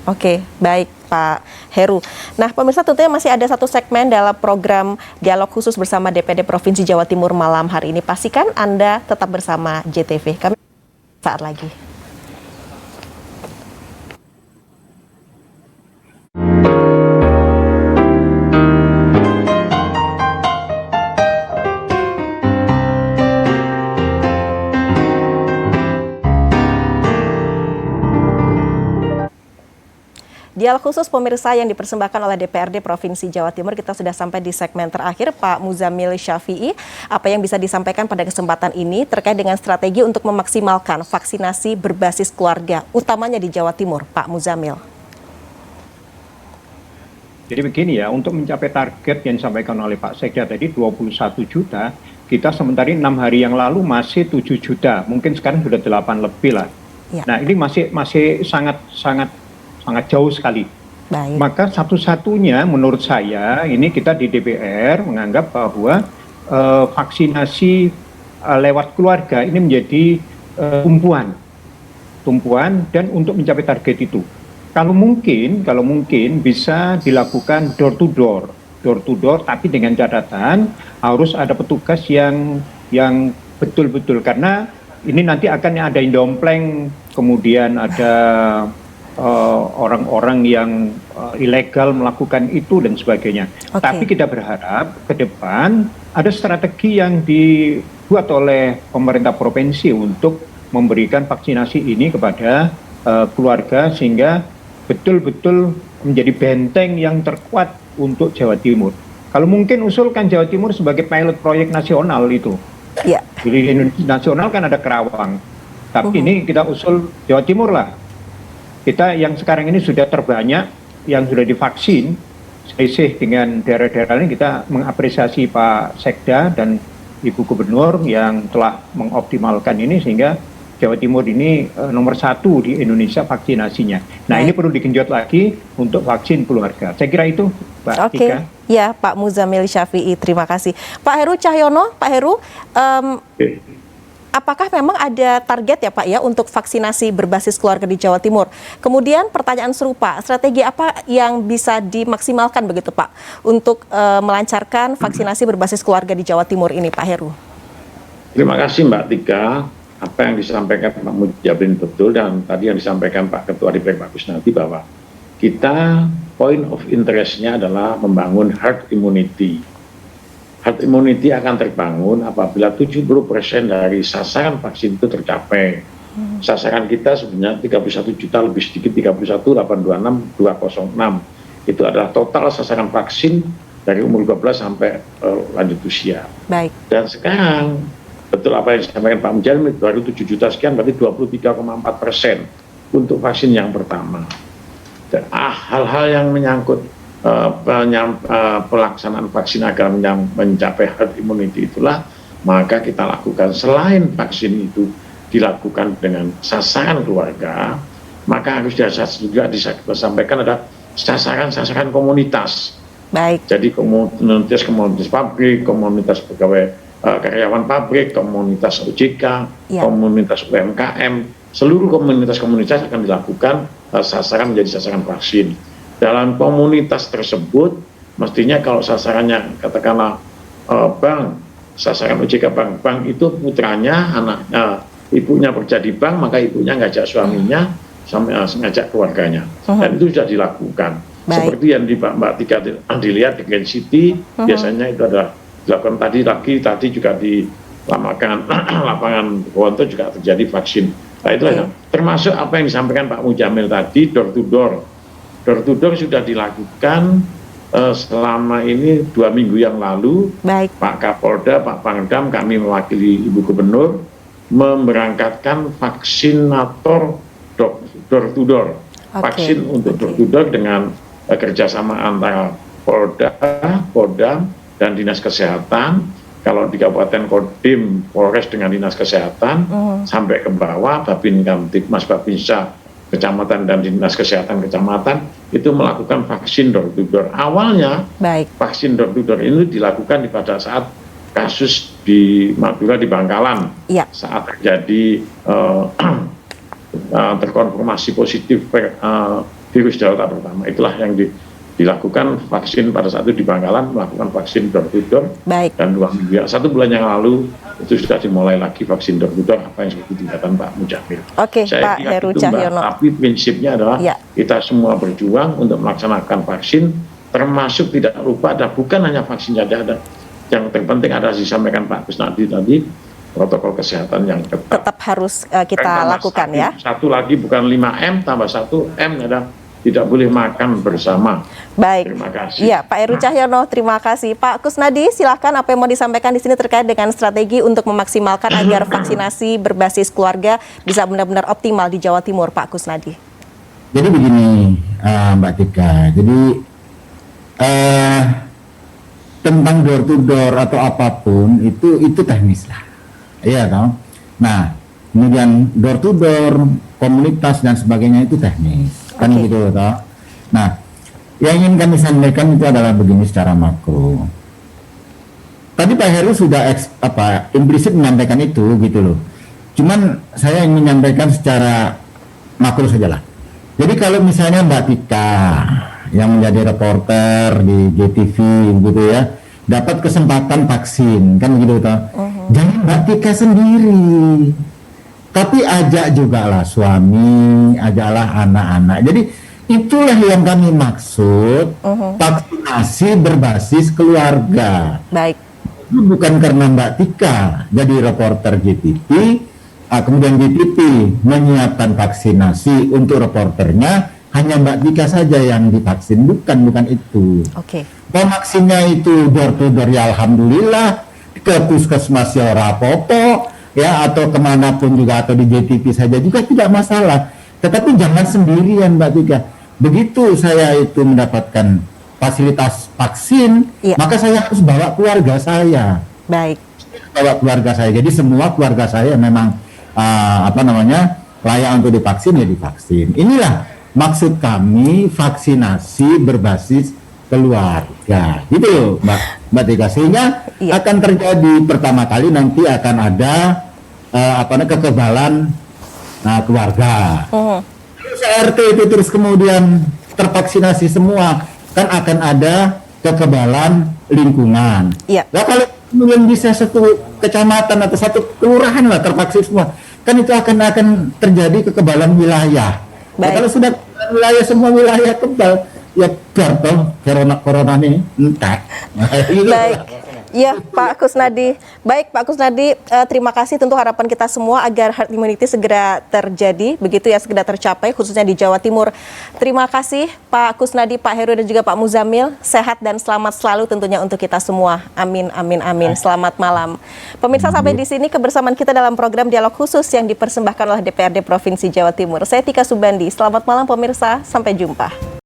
S2: Oke, baik Pak Heru. Nah pemirsa, tentunya masih ada satu segmen dalam program Dialog Khusus bersama DPD Provinsi Jawa Timur malam hari ini. Pastikan Anda tetap bersama JTV. Kami saat lagi. Dialog khusus pemirsa yang dipersembahkan oleh DPRD Provinsi Jawa Timur, kita sudah sampai di segmen terakhir. Pak Muzamil Syafi'i, apa yang bisa disampaikan pada kesempatan ini terkait dengan strategi untuk memaksimalkan vaksinasi berbasis keluarga, utamanya di Jawa Timur, Pak Muzamil?
S5: Jadi begini ya, untuk mencapai target yang disampaikan oleh Pak Sekda tadi 21 juta, kita sementara 6 hari yang lalu masih 7 juta, mungkin sekarang sudah 8 lebih lah. Ya. Nah ini masih sangat jauh sekali. Baik. Maka satu-satunya menurut saya ini kita di DPR menganggap bahwa vaksinasi lewat keluarga ini menjadi tumpuan dan untuk mencapai target itu. Kalau mungkin bisa dilakukan door to door, tapi dengan catatan harus ada petugas yang betul-betul, karena ini nanti akan ada yang dompleng, kemudian ada orang-orang yang ilegal melakukan itu dan sebagainya. Okay. Tapi kita berharap ke depan ada strategi yang dibuat oleh pemerintah provinsi untuk memberikan vaksinasi ini kepada keluarga sehingga betul-betul menjadi benteng yang terkuat untuk Jawa Timur. Kalau mungkin usulkan Jawa Timur sebagai pilot proyek nasional itu. Yeah. Di nasional kan ada Kerawang. Tapi ini kita usul Jawa Timur lah. Kita yang sekarang ini sudah terbanyak yang sudah divaksin, selisih dengan daerah-daerah lain. Kita mengapresiasi Pak Sekda dan Ibu Gubernur yang telah mengoptimalkan ini sehingga Jawa Timur ini nomor 1 di Indonesia vaksinasinya. Nah, ini perlu digenjot lagi untuk vaksin keluarga. Saya kira itu, Mbak Tika.
S2: Ya, Pak Muzamil Syafi'i, terima kasih. Pak Heru Cahyono, Pak Heru, apakah memang ada target ya Pak ya untuk vaksinasi berbasis keluarga di Jawa Timur? Kemudian pertanyaan serupa, strategi apa yang bisa dimaksimalkan begitu Pak untuk melancarkan vaksinasi berbasis keluarga di Jawa Timur ini, Pak Heru?
S3: Terima kasih Mbak Tika. Apa yang disampaikan Pak Mujabrin betul, dan tadi yang disampaikan Pak Ketua DPR Pak Kusnadi bahwa kita point of interest-nya adalah membangun herd immunity. Herd immunity akan terbangun apabila 70% dari sasaran vaksin itu tercapai. Sasaran kita sebenarnya 31 juta lebih sedikit, 31.826.206. Itu adalah total sasaran vaksin dari umur 12 sampai lanjut usia. Baik. Dan sekarang betul apa yang disampaikan Pak Mujamil, baru 7 juta sekian, berarti 23,4% untuk vaksin yang pertama. Dan hal-hal yang menyangkut pelaksanaan vaksin agar mencapai herd immunity itulah maka kita lakukan. Selain vaksin itu dilakukan dengan sasaran keluarga, maka harus juga disampaikan ada sasaran komunitas. Baik. Jadi komunitas pabrik, komunitas pegawai karyawan pabrik, komunitas OJK, komunitas UMKM, seluruh komunitas akan dilakukan sasaran menjadi sasaran vaksin. Dalam komunitas tersebut, mestinya kalau sasarannya katakanlah bank, sasaran OJK bank itu putranya, anaknya, ibunya kerja di bank, maka ibunya ngajak suaminya, ngajak keluarganya, dan itu sudah dilakukan. Baik. Seperti yang Mbak Tika dilihat di Grand City, biasanya itu adalah dilakukan tadi juga di lapangan Wonto juga terjadi vaksin. Nah itulah termasuk apa yang disampaikan Pak Mujamil tadi, door to door. Door to door sudah dilakukan selama ini 2 minggu yang lalu. Baik. Pak Kapolda, Pak Pangdam, kami mewakili Ibu Gubernur memberangkatkan vaksinator door to door. Vaksin untuk door to door dengan kerjasama antara Polda, Kodam, dan Dinas Kesehatan. Kalau di Kabupaten Kodim, Polres dengan Dinas Kesehatan, sampai ke bawah, Babin Kamtibmas, Babinsa Kecamatan dan Dinas Kesehatan Kecamatan, itu melakukan vaksin door to door. Awalnya, vaksin door to door ini dilakukan pada saat kasus di Madura, di Bangkalan, saat terjadi terkonfirmasi positif virus Delta pertama. Itulah yang dilakukan vaksin pada saat itu di Bangkalan, melakukan vaksin door to door. Dan 2 minggu, 1 bulan yang lalu itu sudah dimulai lagi vaksin door to door, apa yang seperti dikatakan Pak Mujamil.
S2: Oke, Pak Heru Cahyono.
S3: Tapi prinsipnya adalah kita semua berjuang untuk melaksanakan vaksin, termasuk tidak lupa ada bukan hanya vaksin saja, ada yang terpenting ada disampaikan Pak Kusnadi tadi, protokol kesehatan yang tetap
S2: harus kita lakukan ya.
S3: Satu lagi bukan 5M tambah 1 M, ada tidak boleh makan bersama.
S2: Baik.
S3: Terima kasih.
S2: Iya, Pak Heru Cahyono, terima kasih. Pak Kusnadi, silakan apa yang mau disampaikan di sini terkait dengan strategi untuk memaksimalkan agar vaksinasi berbasis keluarga bisa benar-benar optimal di Jawa Timur, Pak Kusnadi.
S4: Jadi begini, Mbak Tika. Jadi tentang door to door atau apapun itu teknis lah, iya toh. Nah, kemudian door to door, komunitas dan sebagainya itu teknis, kan gitu toh. Nah, yang ingin kami sampaikan itu adalah begini secara makro. Tadi Pak Heru sudah implisit menyampaikan itu gitu loh. Cuman saya ingin menyampaikan secara makro sajalah. Jadi kalau misalnya Mbak Tika yang menjadi reporter di JTV gitu ya, dapat kesempatan vaksin kan gitu toh. Jangan Mbak Tika sendiri, tapi ajak juga lah suami, ajaklah anak-anak. Jadi itulah yang kami maksud vaksinasi berbasis keluarga.
S2: Baik.
S4: Itu bukan karena Mbak Tika jadi reporter JTV, kemudian JTV menyiapkan vaksinasi untuk reporternya, hanya Mbak Tika saja yang divaksin, bukan itu.
S2: Oke.
S4: Vaksinnya itu door to door ya alhamdulillah, ke puskesmas ya rapopo ya, atau kemanapun juga, atau di JTV saja juga tidak masalah. Tetapi jangan sendirian Mbak Tika. Begitu saya itu mendapatkan fasilitas vaksin, maka saya harus bawa keluarga saya.
S2: Baik.
S4: Bawa keluarga saya. Jadi semua keluarga saya memang layak untuk divaksin ya divaksin. Inilah maksud kami vaksinasi berbasis keluarga, gitu loh Mbak Tika. Sehingga akan terjadi pertama kali nanti akan ada kekebalan keluarga. RT itu terus kemudian tervaksinasi semua, kan akan ada kekebalan lingkungan. Nah kalau kemudian bisa satu kecamatan atau satu kelurahan lah tervaksin semua, kan itu akan terjadi kekebalan wilayah. Nah, kalau sudah wilayah, semua wilayah kebal, ya biar dong corona ini entar.
S2: Baik. Ya, Pak Kusnadi. Baik, Pak Kusnadi, terima kasih. Tentu harapan kita semua agar herd immunity segera terjadi, begitu ya, segera tercapai, khususnya di Jawa Timur. Terima kasih, Pak Kusnadi, Pak Heru, dan juga Pak Muzamil. Sehat dan selamat selalu tentunya untuk kita semua. Amin, amin, amin. Selamat malam. Pemirsa, sampai di sini kebersamaan kita dalam program Dialog Khusus yang dipersembahkan oleh DPRD Provinsi Jawa Timur. Saya Tika Subandi. Selamat malam pemirsa, sampai jumpa.